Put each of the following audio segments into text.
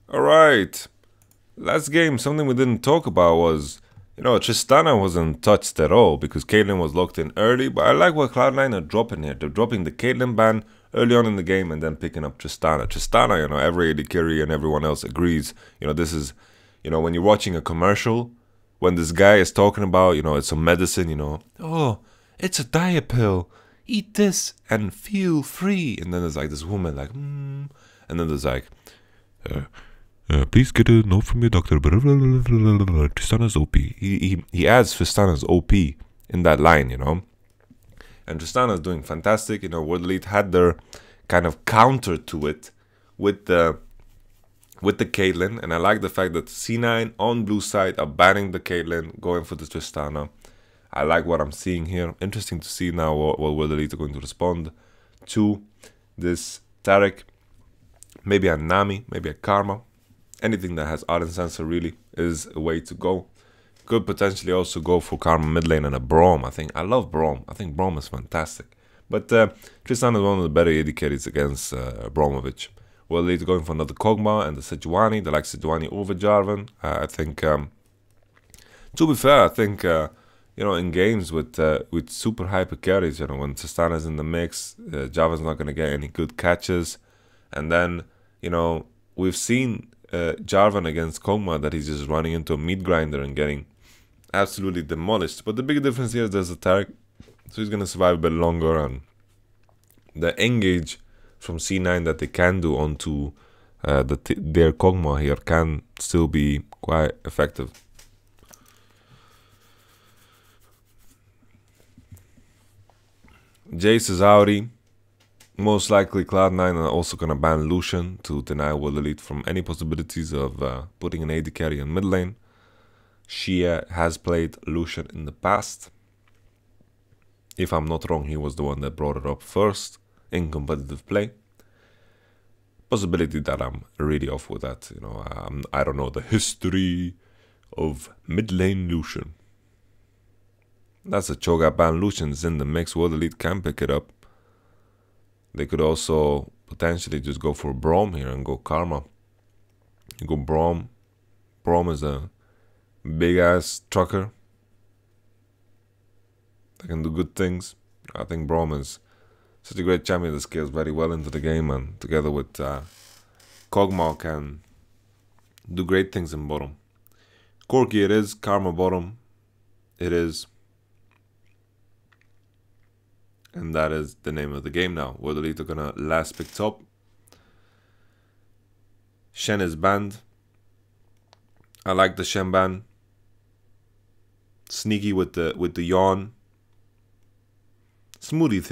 Alright, last game, something we didn't talk about was, Tristana wasn't touched at all because Caitlyn was locked in early, but I like what Cloud9 are dropping here. They're dropping the Caitlyn ban early on in the game and then picking up Tristana. Tristana, every AD carry and everyone else agrees, this is, when you're watching a commercial, when this guy is talking about, it's a medicine, oh, it's a diet pill, eat this and feel free. And then there's like this woman like, and then there's like, please get a note from your doctor. Tristana's OP. He adds Tristana's OP in that line, And Tristana's doing fantastic. World Elite had their kind of counter to it with the Caitlyn, and I like the fact that C9 on blue side are banning the Caitlyn, going for the Tristana. I like what I'm seeing here. Interesting to see now what World Elite are going to respond to this Taric. Maybe a Nami, maybe a Karma. Anything that has Ardent Sensor really is a way to go. Could potentially also go for Karma mid lane and a Braum. I love Braum. I think Braum is fantastic. But Tristana is one of the better AD carries against Braumovic. Well, they're going for another Kog'Maw and the Sejuani. They like Sejuani over Jarvan. I think, to be fair, I think, in games with super hyper carries, when Tristana's in the mix, Jarvan's not going to get any good catches. And then, we've seen Jarvan against Kog'Maw that he's just running into a meat grinder and getting absolutely demolished. But the big difference here is there's a Taric, so he's going to survive a bit longer, and the engage from C9 that they can do onto their Kog'Maw here can still be quite effective. Jace is outie. Most likely Cloud9 are also going to ban Lucian to deny World Elite from any possibilities of putting an AD carry in mid lane. Shia has played Lucian in the past. If I'm not wrong, he was the one that brought it up first in competitive play. Possibility that I'm really off with that. I don't know the history of mid lane Lucian. That's a Cho'Gath ban. Lucian's in the mix. World Elite can pick it up. They could also potentially just go for Braum here and go Karma. You go Braum. Braum is a big ass trucker that can do good things. I think Braum is such a great champion that scales very well into the game, and together with Kog'Maw can do great things in bottom. Corki it is, Karma bottom it is. And that is the name of the game now. World Elite are gonna last pick top. Shen is banned. I like the Shen ban. Sneaky with the yawn. Smoothie's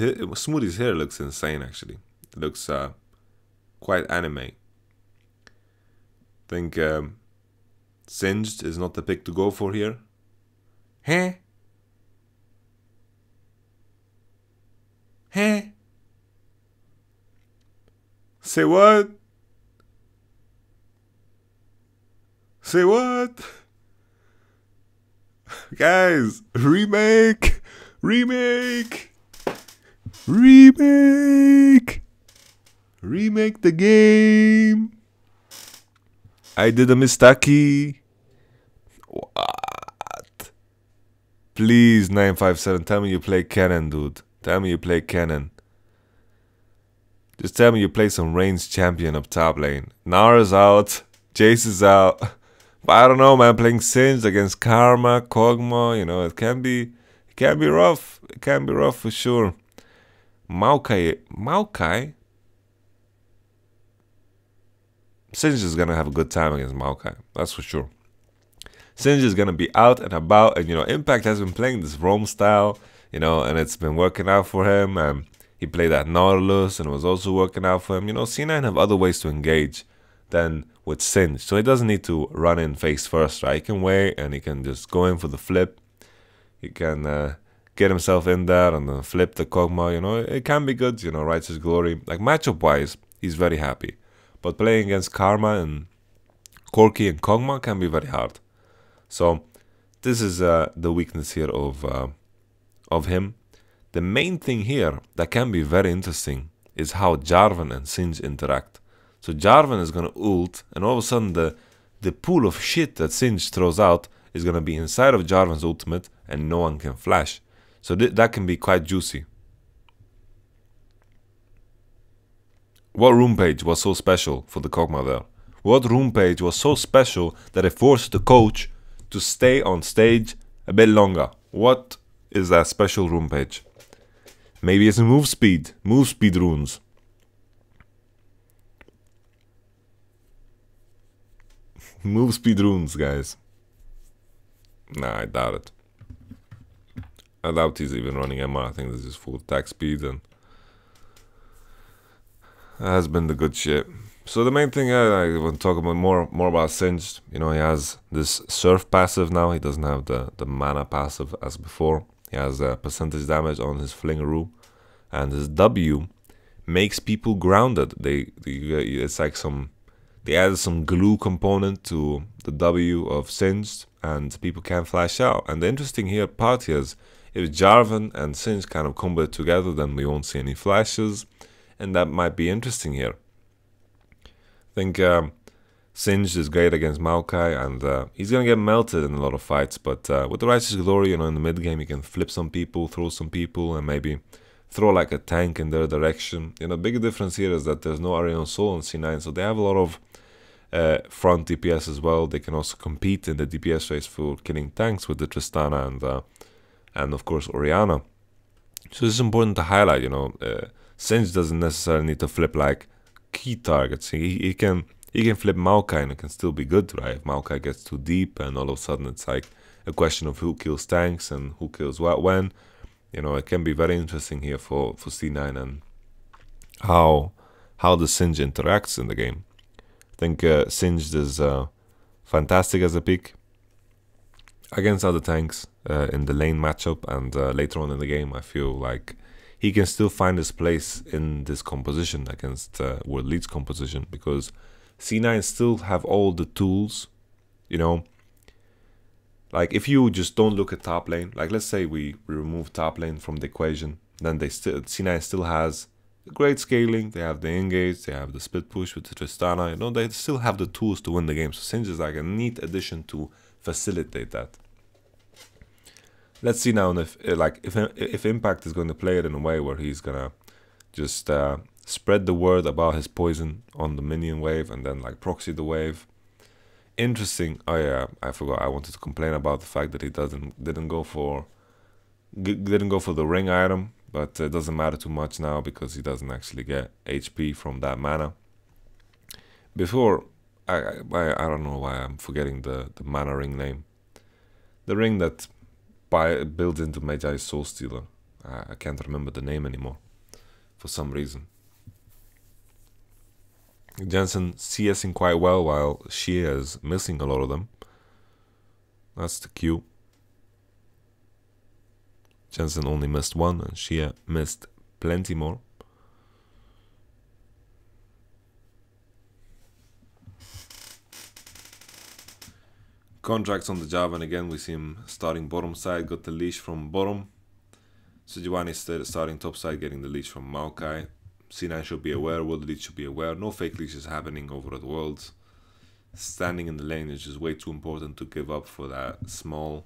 hair looks insane actually. It looks quite anime. Think Singed is not the pick to go for here. Huh? Huh? Say what? Say what? Guys, remake! Remake! Remake! Remake the game! I did a mistake. What? Please, 957, tell me you play Cannon, dude. Tell me you play Cannon. Just tell me you play some ranged champion up top lane. Nara's out. Jace is out. But I don't know, man. Playing Singed against Karma, Kog'Maw, it can be rough. It can be rough for sure. Maokai? Singed is gonna have a good time against Maokai. That's for sure. Singed is gonna be out and about, and Impact has been playing this roam style. And it's been working out for him. He played at Nautilus and it was also working out for him. C9 have other ways to engage than with Singed. So he doesn't need to run in face first, right? He can wait and he can just go in for the flip. He can get himself in there and then flip the Kog'Maw. It can be good, Righteous Glory. Like matchup-wise, he's very happy. But playing against Karma and Corki and Kog'Maw can be very hard. So this is the weakness here of him. The main thing here that can be very interesting is how Jarvan and Singed interact. So Jarvan is gonna ult, and all of a sudden the pool of shit that Singed throws out is gonna be inside of Jarvan's ultimate, and no one can flash. So that can be quite juicy. What room page was so special for the Kog'Maw there? What room page was so special that it forced the coach to stay on stage a bit longer? What is that special room page? Maybe it's a move speed runes. Move speed runes, guys. Nah, I doubt it. I doubt he's even running MR. I think this is full attack speed, and that has been the good shit. So the main thing I want to talk about more about Singed. You know, he has this surf passive now. He doesn't have the mana passive as before. He has percentage damage on his Flingaroo, and his W makes people grounded. It's like they added some glue component to the W of Singed, and people can't flash out. And the interesting part here is, if Jarvan and Singed kind of combo together, then we won't see any flashes, and that might be interesting here. I think Singed is great against Maokai, and he's gonna get melted in a lot of fights, but with the Righteous Glory, you know, in the mid game, he can flip some people, throw some people, and maybe throw like a tank in their direction. You know, big difference here is that there's no Aerial Soul on C9, so they have a lot of front DPS as well. They can also compete in the DPS race for killing tanks with the Tristana and of course Orianna. So this is important to highlight. You know, Singed doesn't necessarily need to flip like key targets. He can flip Maokai and it can still be good, right? If Maokai gets too deep and all of a sudden it's like a question of who kills tanks and who kills what when. You know, it can be very interesting here for C9 and how the Singed interacts in the game. I think Singed is fantastic as a pick against other tanks in the lane matchup, and later on in the game I feel like he can still find his place in this composition against World Leads composition, because C9 still have all the tools, you know. Like if you just don't look at top lane, like let's say we remove top lane from the equation, then C9 still has great scaling, they have the engage, they have the split push with the Tristana, you know, they still have the tools to win the game. So Singed is like a neat addition to facilitate that. Let's see now if Impact is going to play it in a way where he's gonna just spread the word about his poison on the minion wave and then like proxy the wave. Interesting. Oh yeah, I forgot. I wanted to complain about the fact that he didn't go for the ring item, but it doesn't matter too much now because he doesn't actually get HP from that mana. Before, I don't know why I'm forgetting the mana ring name. The ring that builds into Magi's Soul Stealer. I can't remember the name anymore for some reason. Jensen CSing quite well while Shia is missing a lot of them. That's the Q. Jensen only missed one and Shia missed plenty more. Contracts on the Jarvan again, we see him starting bottom side, got the leash from bottom. Sejuani starting top side, getting the leash from Maokai. C9 should be aware, World Leads should be aware. No fake leashes happening over at Worlds. Standing in the lane is just way too important to give up for that small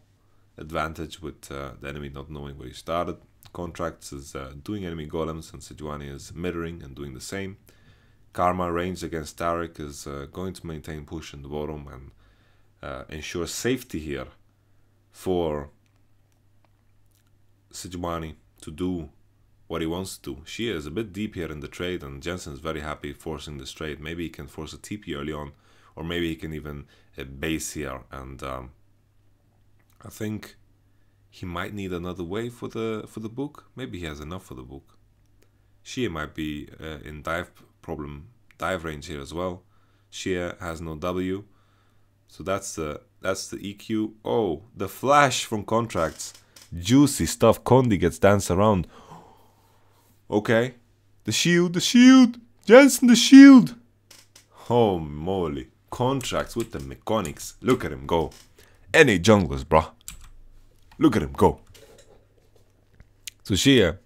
advantage with the enemy not knowing where he started. Contracts is doing enemy golems, and Sejuani is mirroring and doing the same. Karma ranged against Taric is going to maintain push in the bottom and ensure safety here for Sejuani to do what he wants to do. Shia is a bit deep here in the trade, and Jensen is very happy forcing this trade. Maybe he can force a TP early on, or maybe he can even base here. And I think he might need another wave for the book. Maybe he has enough for the book. Shia might be in dive range here as well. Shia has no W, so that's the EQ. Oh, the flash from Contracts, juicy stuff. Condi gets danced around. Okay, the shield, Jensen, the shield. Oh moly, Contracts with the mechanics. Look at him go. Any junglers, bruh. Look at him go. So Shia,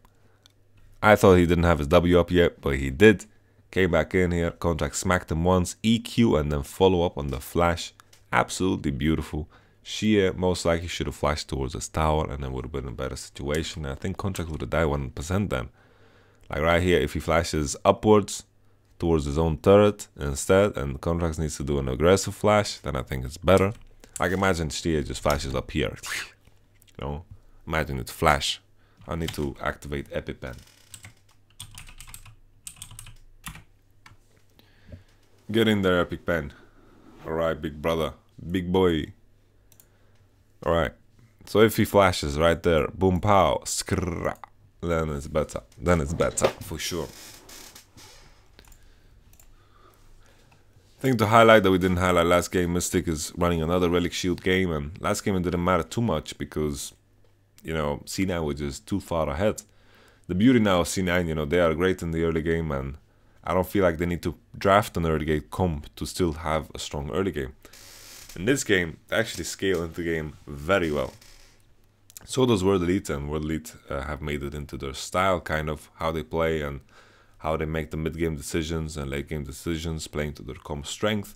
I thought he didn't have his W up yet, but he did. Came back in here, Contract smacked him once, EQ, and then follow up on the flash. Absolutely beautiful. Shia most likely should have flashed towards his tower and then would have been in a better situation. I think Contract would have died 100% then. Like right here, if he flashes upwards towards his own turret instead, and Contract needs to do an aggressive flash, then I think it's better. Like imagine Shia just flashes up here. You know, imagine it flash. I need to activate EpiPen. Get in there, EpiPen. Alright, big brother. Big boy. Alright. So if he flashes right there, boom pow, skrrra, then it's better. Then it's better, for sure. Thing to highlight that we didn't highlight last game, Mystic is running another Relic Shield game, and last game it didn't matter too much because, you know, C9 was just too far ahead. The beauty now of C9, you know, they are great in the early game, and I don't feel like they need to draft an early game comp to still have a strong early game. In this game, they actually scale into the game very well. So does World Elite, and World Elite have made it into their style, kind of, how they play and how they make the mid-game decisions and late-game decisions, playing to their comp strength.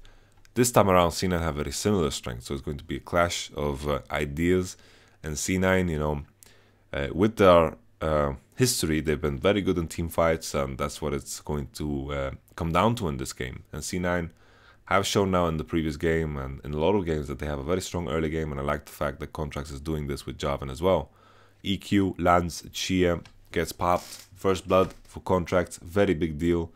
This time around, C9 have very similar strength, so it's going to be a clash of ideas. And C9, you know, with their history, they've been very good in team fights, and that's what it's going to come down to in this game. And C9 have shown now in the previous game and in a lot of games that they have a very strong early game, and I like the fact that Contracts is doing this with Javan as well. EQ lands Chia, gets popped, first blood for Contracts, very big deal,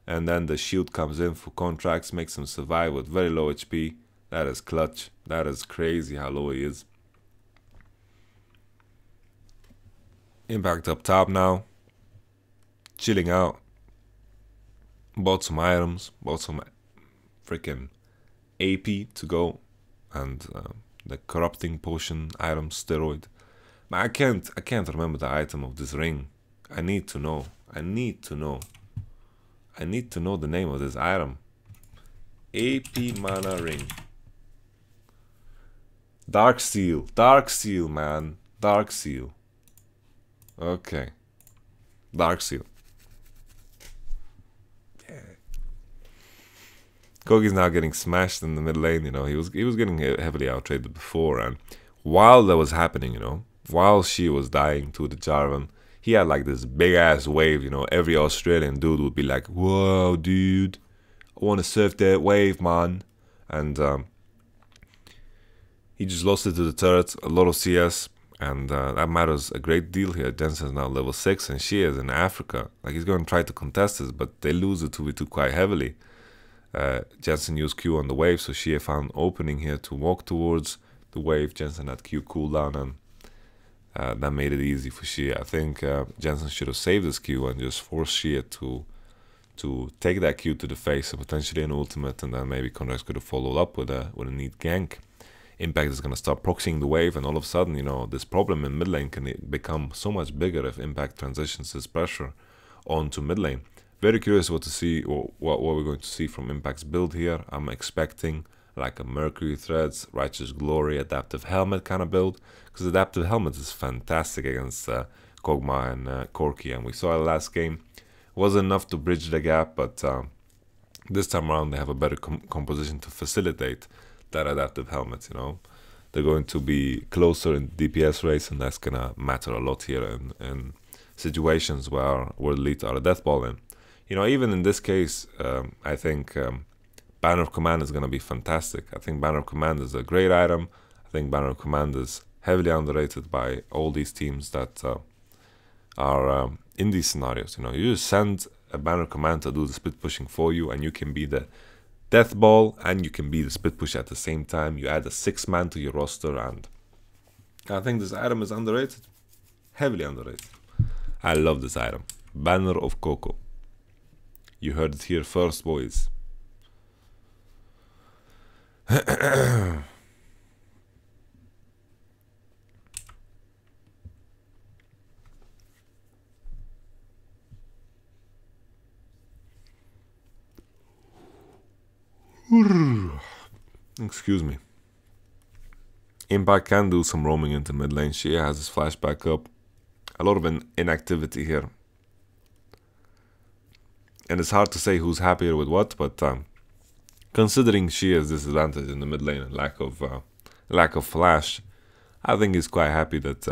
and then the shield comes in for Contracts, makes him survive with very low HP. That is clutch. That is crazy how low he is. Impact up top now, chilling out, bought some items, bought some freaking AP to go, and the corrupting potion item steroid. But I can't remember the item of this ring. I need to know. I need to know the name of this item. AP mana ring. Dark Seal, man, Dark Seal. Okay, Dark Seal. Yeah. Kogi's now getting smashed in the mid lane. You know, he was getting heavily outtraded before, and while that was happening, you know, while she was dying to the Jarvan, he had like this big ass wave. You know, every Australian dude would be like, "Whoa, dude, I want to surf that wave, man," and he just lost it to the turret. A lot of CS. And that matters a great deal here. Jensen's now level 6 and she is in Africa. Like, he's going to try to contest this, but they lose the 2v2 quite heavily. Jensen used Q on the wave, so Shia found opening here to walk towards the wave. Jensen had Q cooldown, and that made it easy for Shia. I think Jensen should have saved his Q and just forced Shia to take that Q to the face and potentially an ultimate, and then maybe Contracts could have followed up with a neat gank. Impact is going to start proxying the wave, and all of a sudden, you know, this problem in mid lane can become so much bigger if Impact transitions his pressure onto mid lane. Very curious what to see, or what we're going to see from Impact's build here. I'm expecting like a Mercury Threads, Righteous Glory, Adaptive Helmet kind of build, because Adaptive Helmet is fantastic against Kog'Maw and Corki, and we saw it last game. It wasn't enough to bridge the gap, but this time around they have a better composition to facilitate that adaptive helmet. You know, they're going to be closer in DPS race, and that's gonna matter a lot here in situations where World Elite are a death ball in. You know, even in this case, I think Banner of Command is gonna be fantastic. I think Banner of Command is a great item. I think Banner of Command is heavily underrated by all these teams that are in these scenarios. You know, you just send a Banner of Command to do the split pushing for you, and you can be the death ball and you can be the split push at the same time. You add a 6-man to your roster, and I think this item is underrated, heavily underrated. I love this item, Banner of Coco. You heard it here first, boys. Excuse me. Impact can do some roaming into mid lane. Shia has his flashback up. A lot of inactivity here. And it's hard to say who's happier with what, but considering Shia's disadvantage in the mid lane and lack of flash, I think he's quite happy that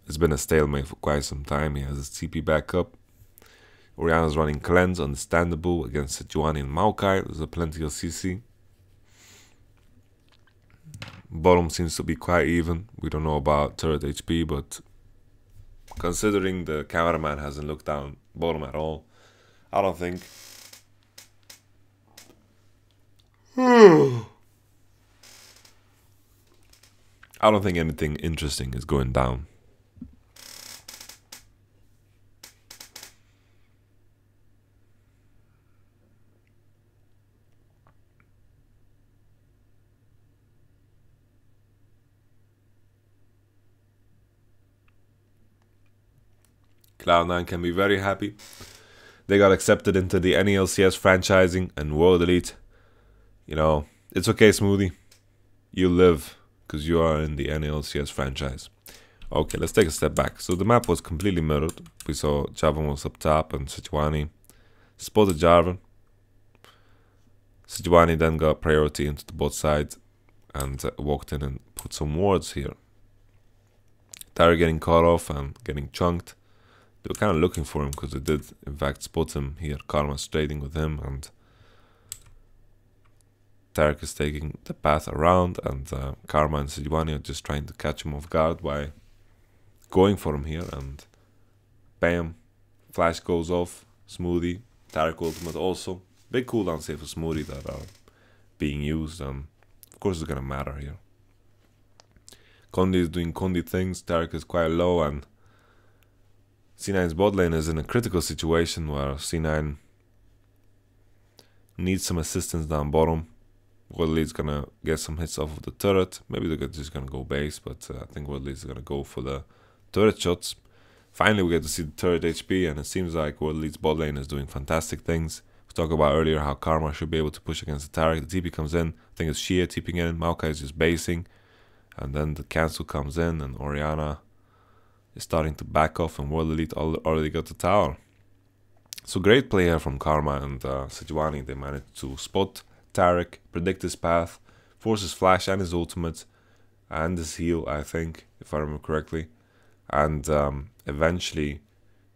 it's been a stalemate for quite some time. He has his TP back up. Orianna's running cleanse, understandable, against Sejuani and Maokai. There's a plenty of CC. Bottom seems to be quite even. We don't know about turret HP, but considering the cameraman hasn't looked down bottom at all, I don't think anything interesting is going down. Cloud9 can be very happy. They got accepted into the NELCS franchising and World Elite. You know, it's okay, Smoothie. You live because you are in the NELCS franchise. Okay, let's take a step back. So the map was completely mirrored. We saw Jarvan was up top and Sejuani spotted Jarvan. Sejuani then got priority into the bot side and walked in and put some wards here. Tara getting caught off and getting chunked. They were kind of looking for him because they did in fact spot him here. Karma's trading with him and Tarek is taking the path around, and Karma and Sejuani are just trying to catch him off guard by going for him here, and bam, flash goes off. Smoothie, Tarek ultimate also. Big cooldown save for Smoothie that are being used, and of course it's gonna matter here. Condi is doing Condi things. Tarek is quite low, and C9's bot lane is in a critical situation where C9 needs some assistance down bottom. World Elite's gonna get some hits off of the turret. Maybe they're just gonna go base, but I think World Elite's gonna go for the turret shots. Finally, we get to see the turret HP, and it seems like World Elite's bot lane is doing fantastic things. We talked about earlier how Karma should be able to push against the Tarek. The TP comes in. I think it's Shia TPing in. Maokai is just basing. And then the cancel comes in, and Orianna is starting to back off, and World Elite already got the tower. So great play here from Karma and Sejuani. They managed to spot Tarek, predict his path, force his flash and his ultimate, and his heal, I think, if I remember correctly. And eventually,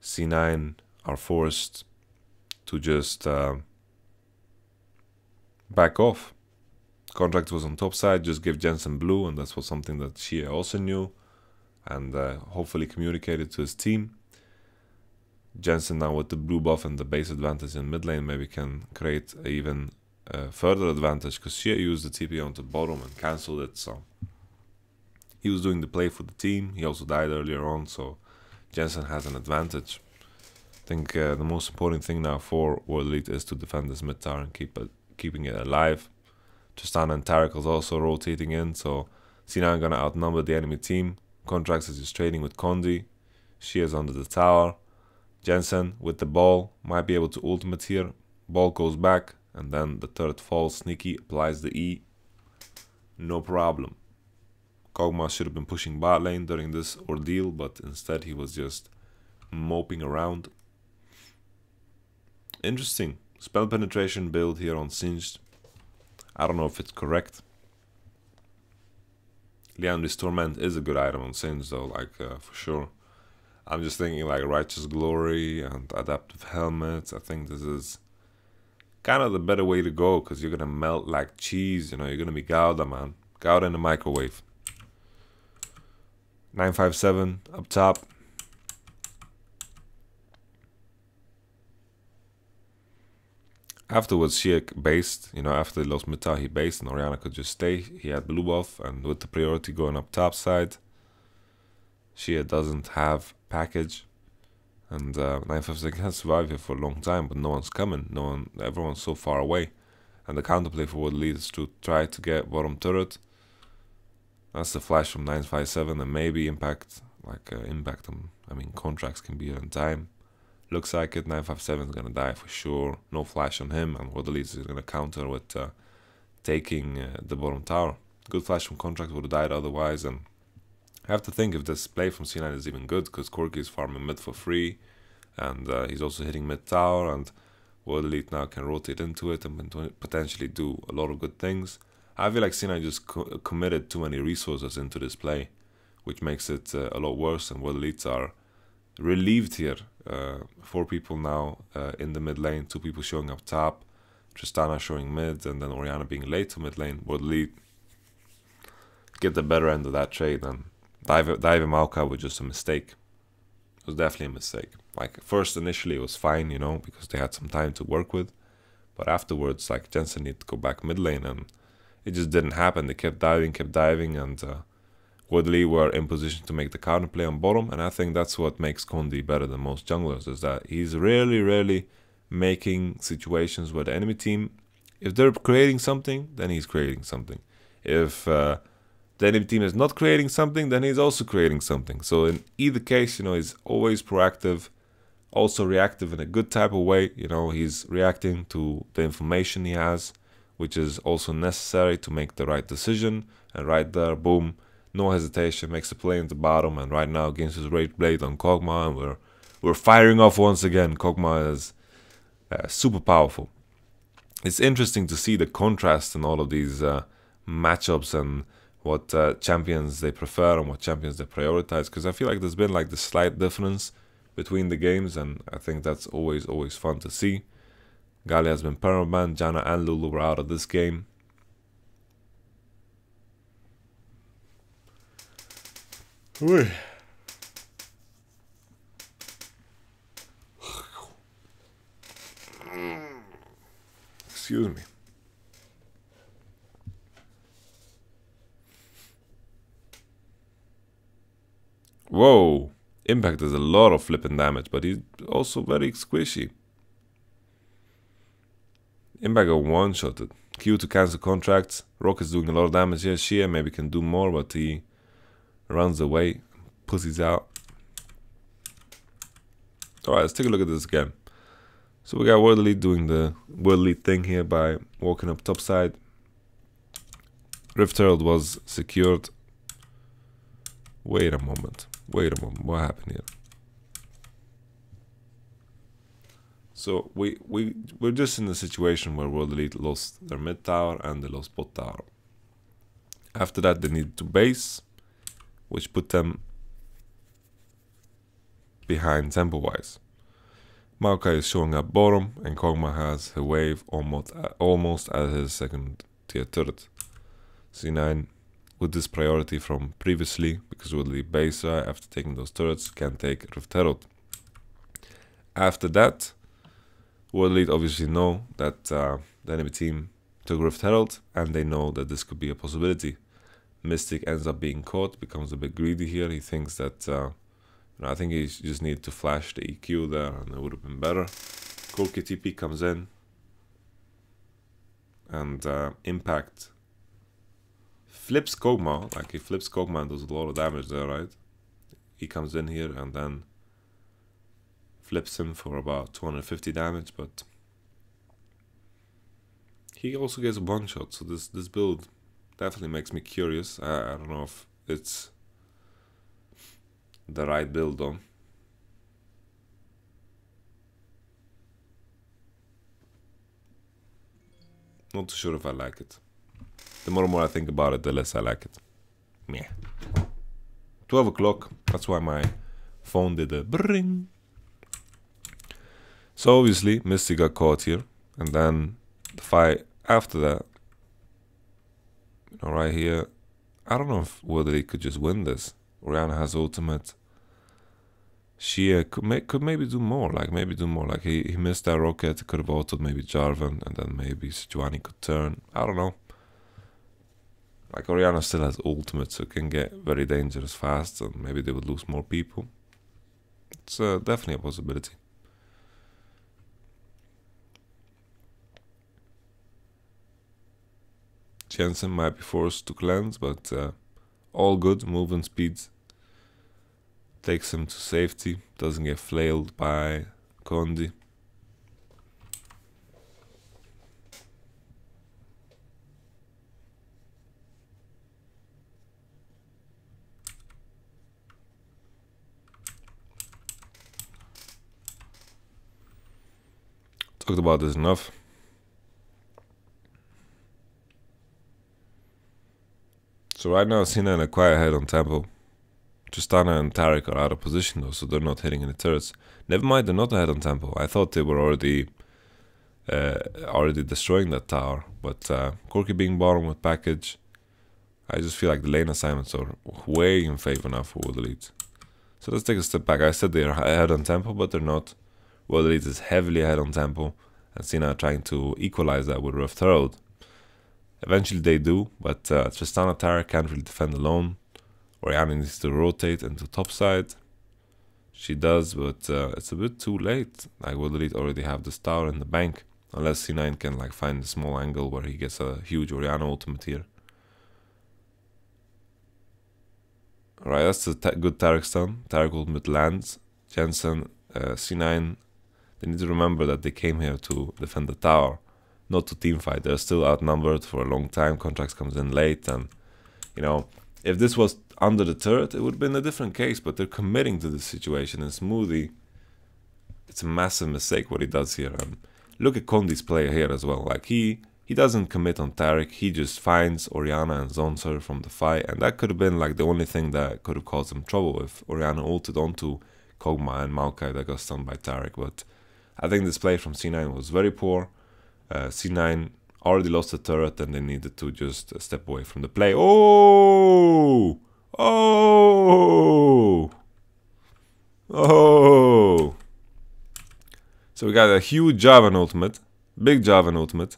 C9 are forced to just back off. Contract was on top side, just give Jensen blue, and that was something that Shia also knew and hopefully communicated to his team. Jensen now with the blue buff and the base advantage in mid lane maybe can create an even further advantage, because Shia used the TP onto bottom and cancelled it, so he was doing the play for the team. He also died earlier on, so Jensen has an advantage. I think the most important thing now for World Elite is to defend this mid tower and keeping it alive. Tristana and Tarek is also rotating in, so C9 gonna outnumber the enemy team. Contracts is just trading with Condi. Shia's under the tower. Jensen with the ball might be able to ultimate here. Ball goes back, and then the turret falls. Sneaky applies the E. No problem. Kog'Maw should have been pushing bot lane during this ordeal, but instead he was just moping around. Interesting. Spell penetration build here on Singed. I don't know if it's correct. Liandry's Torment is a good item on Singed though, like for sure. I'm just thinking like Righteous Glory and Adaptive Helmet. I think this is kind of the better way to go, because you're gonna melt like cheese, you know, you're gonna be Gouda, man. Gouda in the microwave. 957 up top. Afterwards, Shia based, you know, after they lost Mita, he based, and Orianna could just stay. He had blue buff, and with the priority going up top side, Shia doesn't have package, and 956 can survive here for a long time, but no one's coming. Everyone's so far away, and the counterplay for World Elite is to try to get bottom turret. That's the flash from 957, and maybe impact him. I mean, contracts can be here in time. Looks like it. 957 is gonna die for sure. No flash on him, and World Elite is gonna counter with taking the bottom tower. Good flash from contracts would have died otherwise, and I have to think if this play from C9 is even good, because Corki is farming mid for free, and he's also hitting mid tower, and World Elite now can rotate into it and potentially do a lot of good things. I feel like C9 just committed too many resources into this play, which makes it a lot worse, and World Elites are relieved here. 4 people now in the mid lane, 2 people showing up top, Tristana showing mid, and then Orianna being late to mid lane. World Elite get the better end of that trade, and diving Maokai was just a mistake. It was definitely a mistake. Like, first initially it was fine, you know, because they had some time to work with, but afterwards, like, Jensen needed to go back mid lane, and it just didn't happen. They kept diving, and World Elite were in position to make the counterplay on bottom, and I think that's what makes Kondi better than most junglers, is that he's rarely making situations where the enemy team, if they're creating something, then he's creating something. If the enemy team is not creating something, then he's also creating something. So in either case, you know, he's always proactive, also reactive in a good type of way. You know, he's reacting to the information he has, which is also necessary to make the right decision. And right there, boom, no hesitation, makes a play in the bottom. And right now, against his Rage Blade on Kog'Maw, and we're firing off once again. Kog'Maw is super powerful. It's interesting to see the contrast in all of these matchups and what champions they prefer and what champions they prioritize, because I feel like there's been like the slight difference between the games, and I think that's always fun to see. Gallia has been permabanned, Janna and Lulu were out of this game. Ui. Excuse me. Whoa. Impact does a lot of flipping damage, but he's also very squishy. Impact got one-shotted. Q to cancel contracts. Rocket's doing a lot of damage here. Shia maybe can do more, but he runs away. Pussies out. Alright, let's take a look at this again. So we got World Elite doing the World Elite thing here by walking up topside. Rift Herald was secured. Wait a moment. What happened here? So we're just in a situation where World Elite lost their mid tower and they lost bot tower. After that, they needed to base, which put them behind tempo-wise. Maokai is showing up bottom, and Kog'Maw has her wave almost at his second tier turret. C9 with this priority from previously, because World Elite base after taking those turrets can take Rift Herald. After that, World Elite obviously know that the enemy team took Rift Herald, and they know that this could be a possibility. Mystic ends up being caught, becomes a bit greedy here. He thinks that, I think he just needed to flash the EQ there, and it would have been better. Cool KTP comes in, and Impact flips Kog'Maw. Like, he flips Kog'Maw and does a lot of damage there, right? He comes in here and then flips him for about 250 damage, but he also gets a one shot. So this build definitely makes me curious. I don't know if it's the right build on. Not too sure if I like it. The more and more I think about it, the less I like it. Meh. 12 o'clock. That's why my phone did a bring. So obviously, Misty got caught here. And then the fight after that. You know, right here. I don't know if whether he could just win this. Orianna has ultimate. Shia could maybe do more. Like he missed that rocket. Could have ulted maybe Jarvan. And then maybe Sejuani could turn. I don't know. Like, Orianna still has ultimate, so it can get very dangerous fast, and maybe they would lose more people. It's definitely a possibility. Jensen might be forced to cleanse, but all good. Movement speeds. Takes him to safety. Doesn't get flailed by Kondi. Talked about this enough. So right now, C9 are quite ahead on tempo. Tristana and Tarek are out of position though, so they're not hitting any turrets. Never mind, they're not ahead on tempo. I thought they were already destroying that tower. But Corky being bottom with package, I just feel like the lane assignments are way in favor now for World Elite. So let's take a step back. I said they're ahead on tempo, but they're not. World Elite is heavily ahead on tempo, and C9 are trying to equalize that with Rift Herald. Eventually they do, but Tristana Tarek can't really defend alone. Oriana needs to rotate into top side. She does, but it's a bit too late. Like, World Elite already have this tower in the bank. Unless C9 can like find a small angle where he gets a huge Oriana ultimate here. Alright, that's a good Tarek stun. Tarek ultimate lands. Jensen, C9, they need to remember that they came here to defend the tower, not to teamfight. They're still outnumbered for a long time. Contracts comes in late, and you know, if this was under the turret, it would have been a different case, but they're committing to this situation, and Smoothie, it's a massive mistake what he does here. And look at Kondi's play here as well. Like, he doesn't commit on Tarek, he just finds Oriana and zones her from the fight, and that could have been like the only thing that could have caused him trouble if Oriana ulted onto Kog'Maw and Maokai that got stunned by Tarek. But I think this play from C9 was very poor. C9 already lost the turret, and they needed to just step away from the play. Oh! Oh! Oh! So we got a huge Javan ultimate, big Javan ultimate.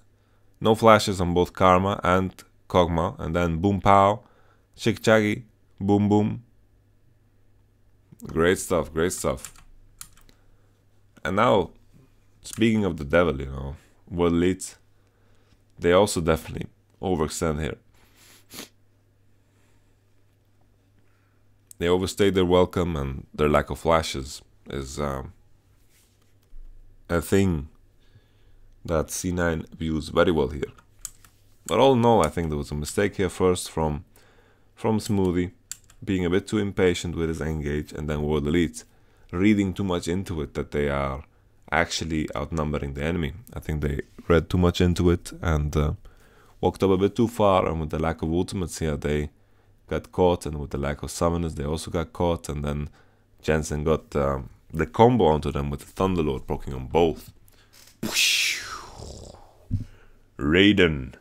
No flashes on both Karma and Kog'Maw, and then boom pow, chick chaggy, boom boom. Great stuff, great stuff. And now, speaking of the devil, you know, World Elite, they also definitely overextend here. They overstayed their welcome, and their lack of flashes is a thing that C9 views very well here. But all in all, I think there was a mistake here first from Smoothie, being a bit too impatient with his engage, and then World Elite reading too much into it that they are actually outnumbering the enemy. I think they read too much into it and walked up a bit too far, and with the lack of ultimates here, they got caught, and with the lack of summoners, they also got caught, and then Jensen got the combo onto them with the Thunderlord proccing on both. Raiden.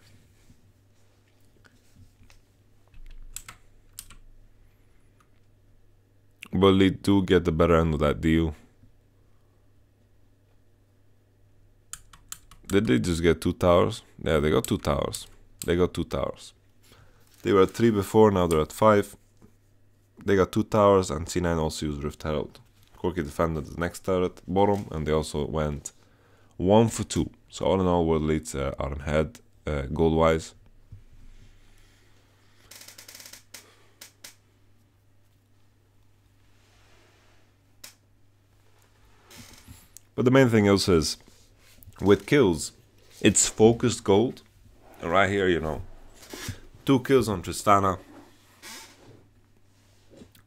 But they do get the better end of that deal. Did they just get 2 towers? Yeah, they got 2 towers. They got 2 towers. They were at 3 before, now they're at 5. They got 2 towers, and C9 also used Rift Herald. Corky defended the next turret, bottom, and they also went 1 for 2. So all in all, World Elites are ahead, gold-wise. But the main thing also is, with kills, it's focused gold. And right here, you know, 2 kills on Tristana.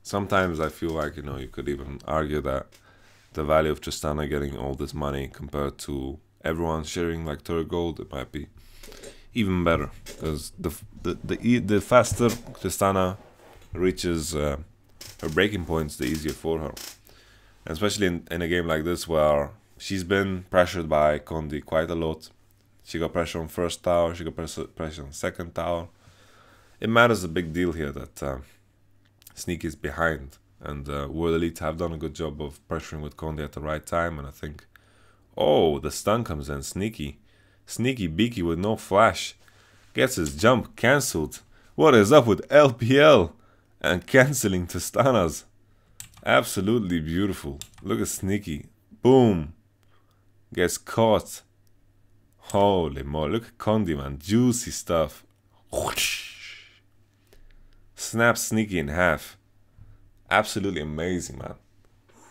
Sometimes I feel like, you know, you could even argue that the value of Tristana getting all this money compared to everyone sharing like turret gold, it might be even better, because the faster Tristana reaches her breaking points, the easier for her. And especially in a game like this where she's been pressured by Kondi quite a lot. She got pressure on first tower, she got pressure on second tower. It matters a big deal here that Sneaky is behind, and World Elite have done a good job of pressuring with Kondi at the right time. And I think, oh, the stun comes in. Sneaky Beaky with no flash gets his jump cancelled. What is up with LPL and cancelling Tristanas? Absolutely beautiful. Look at Sneaky. Boom. Gets caught. Holy moly. Look at Kondi, man. Juicy stuff. Whoosh. Snaps Sneaky in half. Absolutely amazing, man.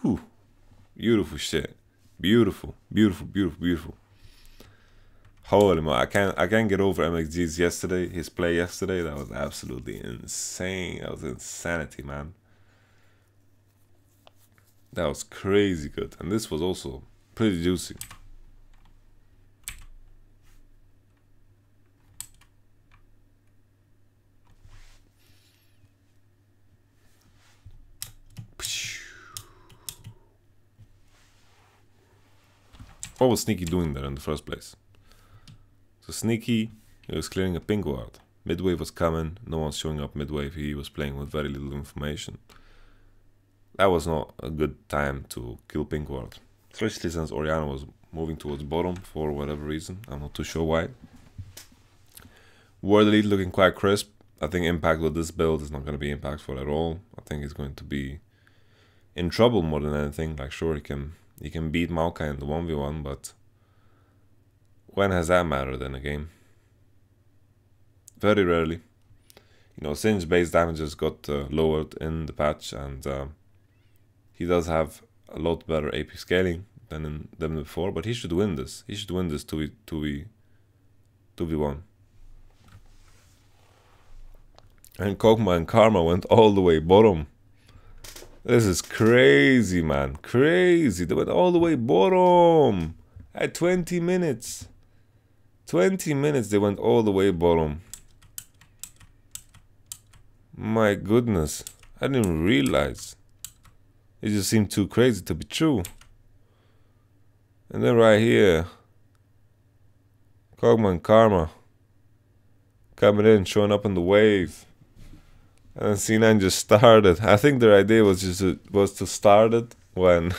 Whew. Beautiful shit. Beautiful. Beautiful, beautiful, beautiful. Holy moly. I can't get over MXG's his play yesterday. That was absolutely insane. That was insanity, man. That was crazy good. And this was also pretty juicy. What was Sneaky doing there in the first place? So Sneaky, he was clearing a pink ward. Midwave was coming, no one's showing up midwave, he was playing with very little information. That was not a good time to kill pink ward. Especially since Orianna was moving towards bottom for whatever reason, I'm not too sure why. Ward Elite looking quite crisp. I think impact with this build is not going to be impactful at all. I think he's going to be in trouble more than anything. Like, sure, he can beat Maokai in the 1v1, but when has that mattered in a game? Very rarely. You know, Singe base damages got lowered in the patch, and he does have a lot better AP scaling than before, but he should win this. He should win this 2v1. And Kog'Maw and Karma went all the way bottom. This is crazy, man. Crazy. They went all the way bottom. At 20 minutes. 20 minutes they went all the way bottom. My goodness. I didn't even realize. It just seemed too crazy to be true. And then right here, Kog'Maw and Karma coming in, showing up on the wave. And then C9 just started. I think their idea was to start it when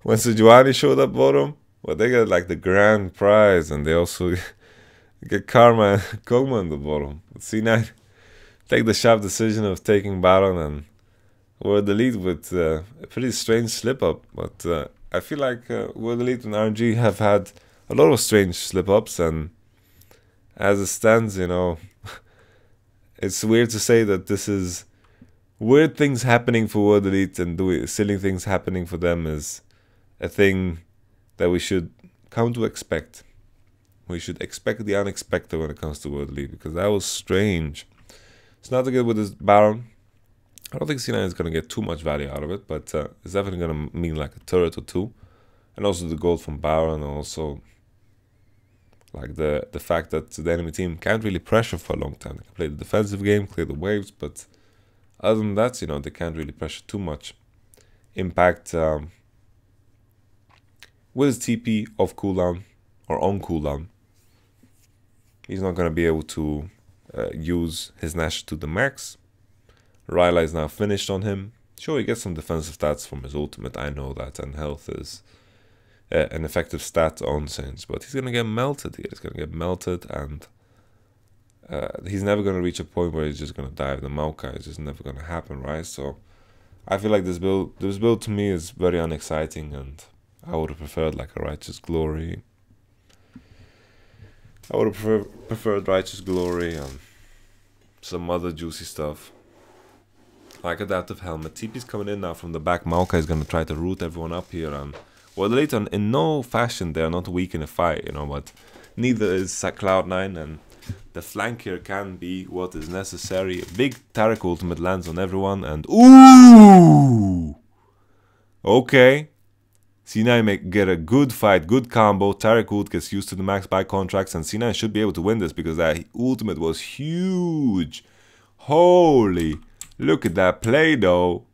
Sejuani showed up bottom. But they get like the grand prize, and they also get Karma and Kog'Maw on the bottom. But C9 take the sharp decision of taking Baron and were the lead with a pretty strange slip up. But I feel like World Elite and RNG have had a lot of strange slip ups, and as it stands, you know, it's weird to say that this is weird things happening for World Elite, and silly things happening for them is a thing that we should come to expect. We should expect the unexpected when it comes to World Elite, because that was strange. It's not to get with this Baron. I don't think C9 is going to get too much value out of it, but it's definitely going to mean like a turret or two. And also the gold from Baron, and also like the fact that the enemy team can't really pressure for a long time. They can play the defensive game, clear the waves, but other than that, you know, they can't really pressure too much. Impact with his TP off cooldown or on cooldown, he's not going to be able to use his Nash to the max. Ryla is now finished on him. Sure, he gets some defensive stats from his ultimate, I know that, and health is an effective stat on Singe, but he's going to get melted here. He's going to get melted, and he's never going to reach a point where he's just going to dive the Maokai. It's just never going to happen, right? So I feel like this build to me is very unexciting, and I would have preferred like a Righteous Glory. I would have preferred Righteous Glory and some other juicy stuff. Like Adaptive Helmet. TP's coming in now from the back. Maokai is going to try to root everyone up here, and well, later in no fashion they are not weak in a fight, you know, but neither is Cloud9, and the flank here can be what is necessary. A big Taric ultimate lands on everyone, and ooh! Okay. C9 get a good fight, good combo. Taric ult gets used to the max buy contracts, and C9 should be able to win this because that ultimate was huge. Holy, look at that play though.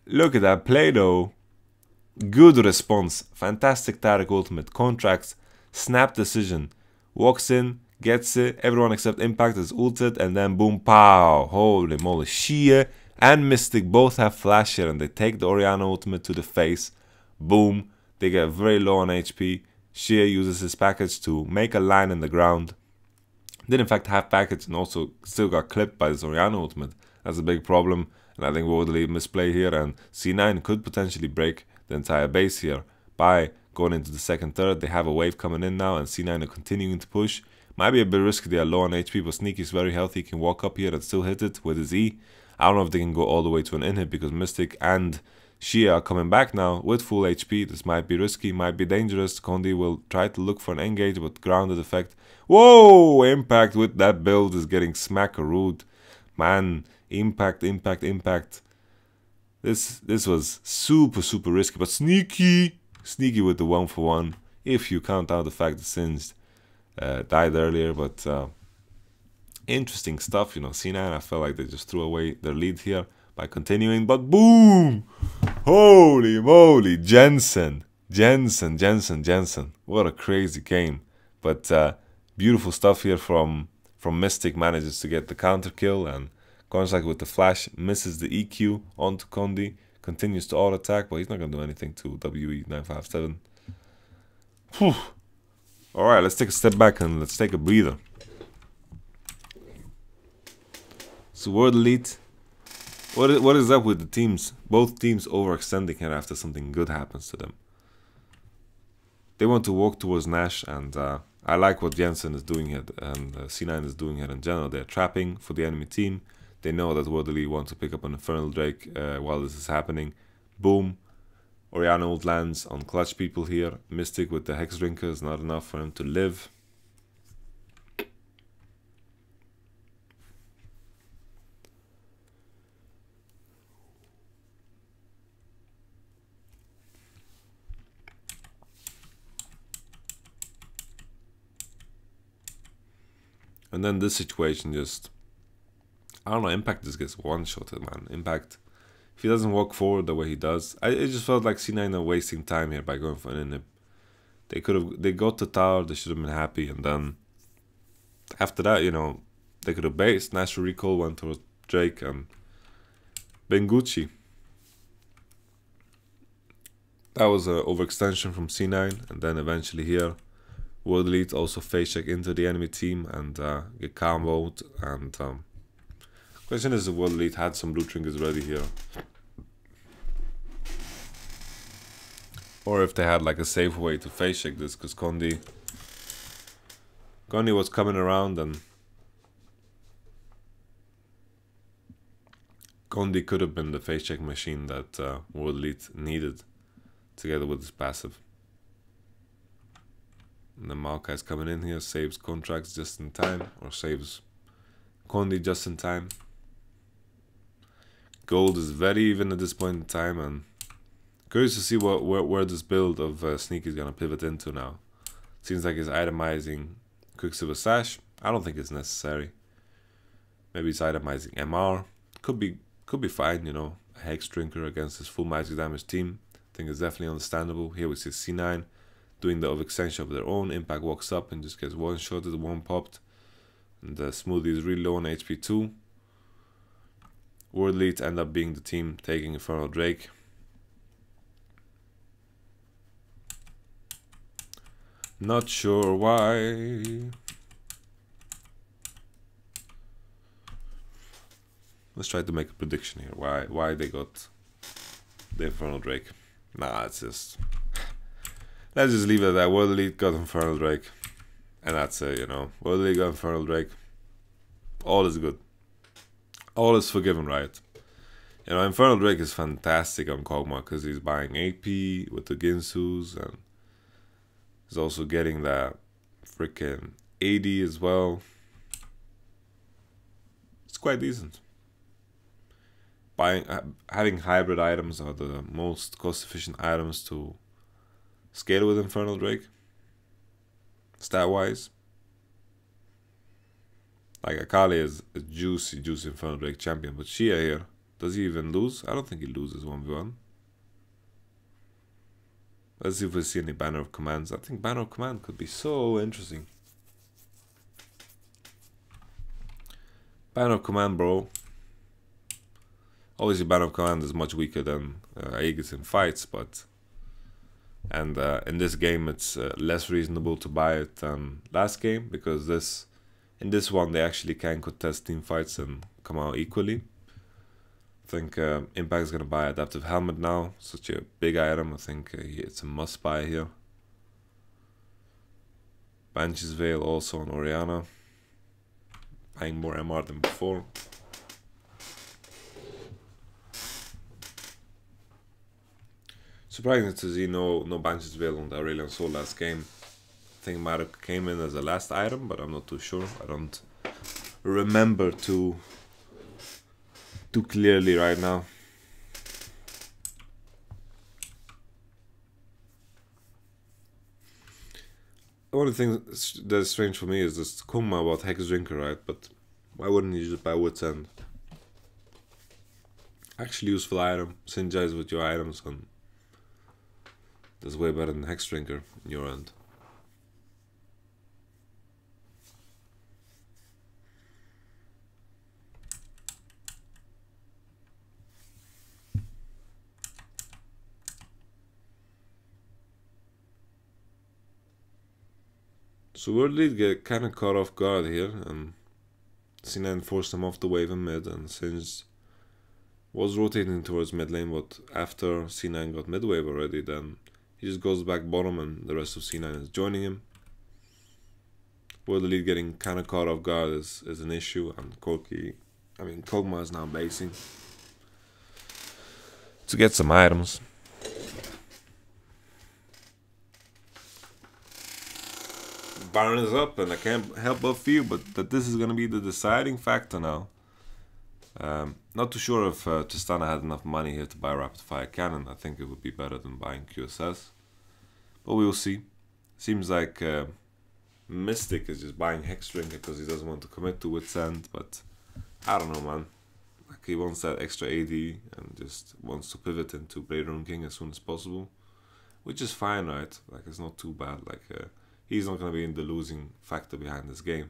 Look at that play though. Good response. Fantastic Taric ultimate. Contracts. Snap decision. Walks in, gets it. Everyone except Impact is ulted, and then boom, pow. Holy moly. Shia and Mystic both have flash here, and they take the Orianna ultimate to the face. Boom. They get very low on HP. Shia uses his package to make a line in the ground. Did in fact have package, and also still got clipped by this Orianna ultimate. That's a big problem, and I think we would leave misplay here, and C9 could potentially break the entire base here by going into the second turret. They have a wave coming in now, and C9 are continuing to push. Might be a bit risky, they are low on HP, but Sneaky is very healthy. He can walk up here and still hit it with his E. I don't know if they can go all the way to an in-hit, because Mystic and Shia are coming back now with full HP. This might be risky, might be dangerous. Condi will try to look for an engage, but grounded effect. Whoa! Impact with that build is getting smackarooed. Man, Impact. This was super risky, but Sneaky with the 1-for-1. If you count out the fact that Singe died earlier, but interesting stuff, you know. C9, I felt like they just threw away their lead here by continuing, but boom! Holy moly, Jensen Jensen. What a crazy game. But beautiful stuff here from Mystic. Manages to get the counter kill, and Gonzag with the flash misses the EQ onto Condi. Continues to auto attack, but he's not going to do anything to WE957. Alright, let's take a step back and let's take a breather. So World Elite, what is up with the teams? Both teams overextending here after something good happens to them. They want to walk towards Nash, and I like what Jensen is doing here, and C9 is doing here in general. They're trapping for the enemy team. They know that World Elite want to pick up an Infernal Drake while this is happening. Boom. Oriana ult lands on clutch people here. Mystic with the Hex Drinker is not enough for him to live. And then this situation just, I don't know, Impact just gets one-shotted, man. Impact, if he doesn't walk forward the way he does, it just felt like C9 are wasting time here by going for an inhib. They got the tower, they should have been happy, and then after that, you know, they could have based. Natural Recall went towards Drake and been Gucci. That was an overextension from C9, and then eventually here, World Elite also face check into the enemy team and get comboed. And question is if World Elite had some blue trinkets ready here, or if they had like a safe way to face check this, because Condi was coming around, and Condi could have been the face check machine that World Elite needed together with his passive. And then Maokai's coming in here, saves contracts just in time, or saves Condi just in time. Gold is very even at this point in time, and curious to see where this build of Sneaky is going to pivot into now. Seems like he's itemizing Quicksilver Sash. I don't think it's necessary. Maybe he's itemizing MR. Could be fine, you know. A Hex Drinker against his full magic damage team. I think it's definitely understandable. Here we see C9 doing the overextension of their own. Impact walks up and just gets one-shotted, one popped. And Smoothie is really low on HP too. World Elite end up being the team taking Infernal Drake. Not sure why. Let's try to make a prediction here. Why they got the Infernal Drake? Nah, it's just... Let's just leave it at that. World Elite got Infernal Drake. And that's it, you know. World Elite got Infernal Drake. All is good. All is forgiven, right? You know, Infernal Drake is fantastic on Kog'Maw because he's buying AP with the Ginsus, and he's also getting that freaking AD as well. It's quite decent. Having hybrid items are the most cost-efficient items to scale with Infernal Drake, stat-wise. Like Akali is a juicy Infernal Drake champion, but Shia here, does he even lose? I don't think he loses 1v1. Let's see if we see any Banner of Commands. I think Banner of Command could be so interesting. Banner of Command, bro. Obviously, Banner of Command is much weaker than Aegis in fights, but... And in this game, it's less reasonable to buy it than last game, because in this one, they actually can contest team fights and come out equally. I think Impact is going to buy Adaptive Helmet now. Such a big item. I think it's a must buy here. Banshee's Veil also on Oriana. Buying more MR than before. Surprising to see no Banshee's Veil on the Aurelion Soul last game. I think Marok came in as a last item, but I'm not too sure. I don't remember too clearly right now. The only thing that's strange for me is this Kuma about Hex Drinker, right? But why wouldn't you just buy Wit's End? Actually useful item. Synergize with your items on That's way better than Hex Drinker in your end. So World Lead get kind of caught off guard here, and C9 forced him off the wave in mid, and Singed was rotating towards mid lane, but after C9 got mid wave already, then he just goes back bottom and the rest of C9 is joining him. World Lead getting kind of caught off guard is an issue, and Kog'Maw is now basing to get some items. Baron is up, and I can't help but feel that this is going to be the deciding factor now. Not too sure if Tristana had enough money here to buy Rapid Fire Cannon. I think it would be better than buying QSS, but we will see. Seems like Mystic is just buying Hex Drinker because he doesn't want to commit to Wit's End, but I don't know, man. Like, he wants that extra AD and just wants to pivot into Blade Rune King as soon as possible, which is fine, right? Like, it's not too bad. Like, he's not going to be in the losing factor behind this game.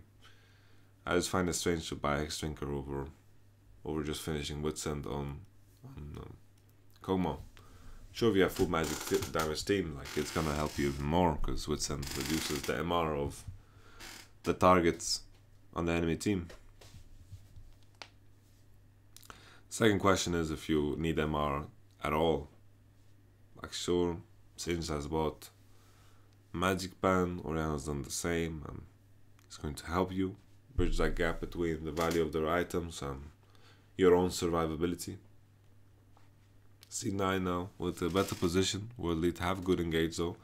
I just find it strange to buy Hex Drinker over just finishing Wit's End on Kog'Maw. Sure, if you have full magic damage team, like, it's gonna help you even more because Wit's End reduces the MR of the targets on the enemy team. Second question is if you need MR at all. Like, sure, Singed has bought Magic Band, Orianna's done the same, and it's going to help you bridge that gap between the value of their items and your own survivability. C9 now with a better position. World Lead have good engage though.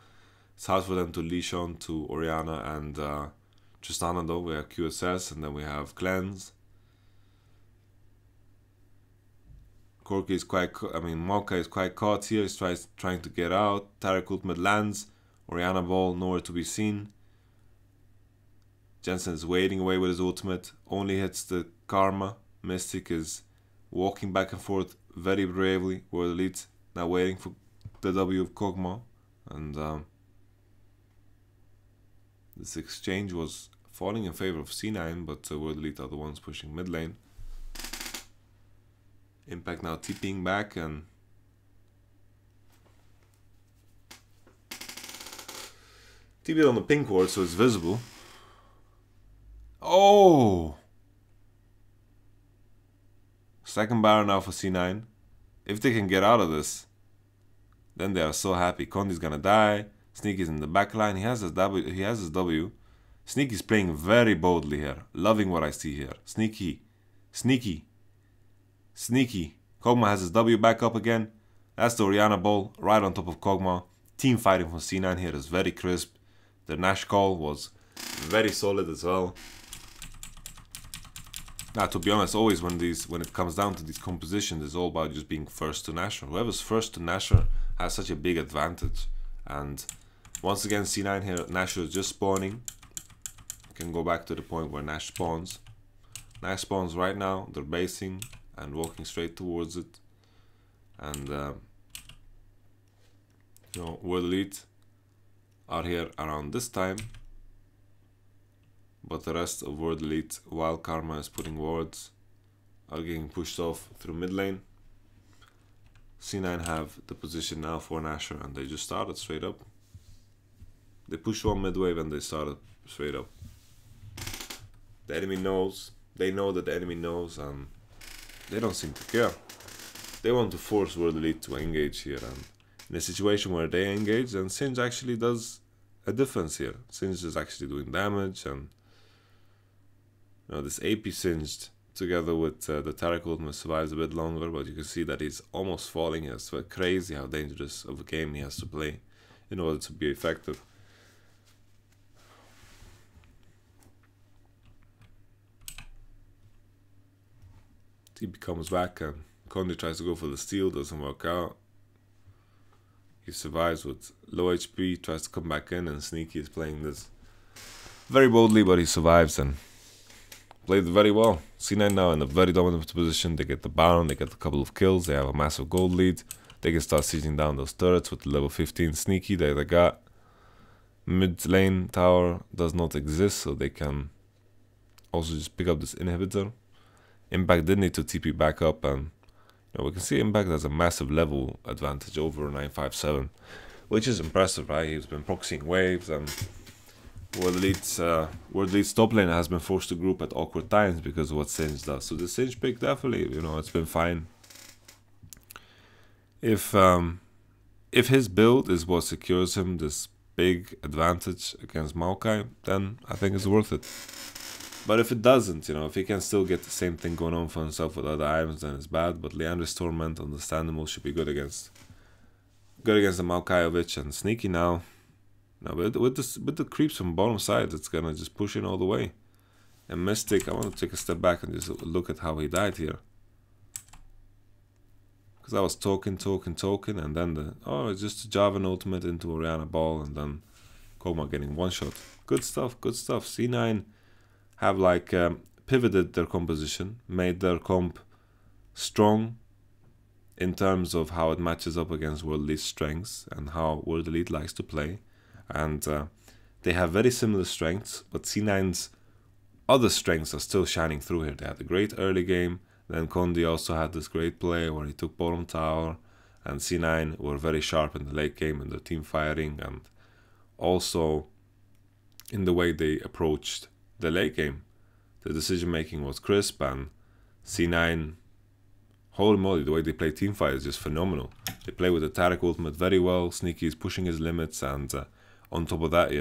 It's hard for them to leash on to Orianna and Tristana though. We have QSS and then we have Cleanse. Corki is Mocha is quite caught here. He's trying to get out. Taric ultimate lands. Orianna ball nowhere to be seen. Jensen is wading away with his ultimate. Only hits the Karma. Mystic is walking back and forth very bravely. World Lead now waiting for the W of Kog'Maw. And this exchange was falling in favor of C9, but World Lead are the ones pushing mid lane. Impact now TPing back, and TP on the pink ward so it's visible. Oh! Second Baron now for C9. If they can get out of this, then they are so happy. Kondi's gonna die. Sneaky's in the back line. He has his W. Sneaky's playing very boldly here. Loving what I see here. Sneaky. Kog'Maw has his W back up again. That's the Orianna ball right on top of Kog'Maw. Team fighting from C9 here is very crisp. The Nash call was very solid as well. Now, to be honest, always when it comes down to these compositions, it's all about just being first to Nasher. Whoever's first to Nasher has such a big advantage. And once again, C9 here, Nasher is just spawning. You can go back to the point where Nash spawns. Nash spawns right now. They're basing and walking straight towards it. And World Elite are here around this time. But the rest of World Elite, while Karma is putting wards, are getting pushed off through mid lane. C9 have the position now for Nasher, and they just started straight up. They pushed one mid wave and they started straight up. The enemy knows, they know that the enemy knows, and they don't seem to care. They want to force World Elite to engage here, and in a situation where they engage, then Singed actually does a difference here. Singed is actually doing damage, and this AP Singed together with the Taric ultimate survives a bit longer, but you can see that he's almost falling here. It's crazy how dangerous of a game he has to play in order to be effective. TP comes back and Kondi tries to go for the steal, doesn't work out. He survives with low HP, tries to come back in, and Sneaky is playing this very boldly, but he survives and played very well. C9 now in a very dominant position. They get the Baron, they get a couple of kills, they have a massive gold lead. they can start sieging down those turrets with the level 15 sneaky that they got. Mid lane tower does not exist, so they can also just pick up this inhibitor. Impact did need to TP back up, and we can see Impact has a massive level advantage over 957, which is impressive, right? He's been proxying waves, and World Elite's top lane has been forced to group at awkward times because of what Singe does. So the Singe pick definitely, it's been fine. If his build is what secures him this big advantage against Maokai, then I think it's worth it. But if it doesn't, if he can still get the same thing going on for himself with other items, then it's bad. But Leandri's Torment, understandable, should be good against the Maokaiovic, and Sneaky now. Now with the creeps from bottom side, it's gonna just push in all the way. And Mystic, I want to take a step back and just look at how he died here. Because I was talking, and then it's just a Jarvan ultimate into Orianna Ball, and then Kog'Maw getting one shot. Good stuff, good stuff. C9 have pivoted their composition, made their comp strong in terms of how it matches up against World Elite's strengths and how World Elite likes to play. And they have very similar strengths, but C9's other strengths are still shining through here. They had a great early game, then Condi also had this great play where he took bottom tower, and C9 were very sharp in the late game in their team firing, and also in the way they approached the late game. The decision making was crisp, and C9, holy moly, the way they play team fight is just phenomenal. They play with the Taric ultimate very well. Sneaky is pushing his limits, and on top of that,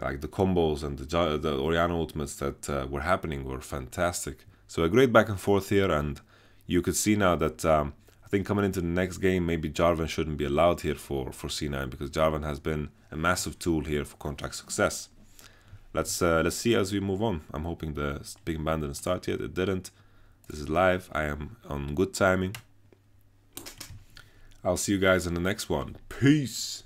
like the combos and the Orianna ultimates that were happening were fantastic. So a great back and forth here, and you could see now that I think coming into the next game, maybe Jarvan shouldn't be allowed here for C9, because Jarvan has been a massive tool here for contract success. Let's see as we move on. I'm hoping the big ban didn't start yet. It didn't. This is live. I am on good timing. I'll see you guys in the next one. Peace.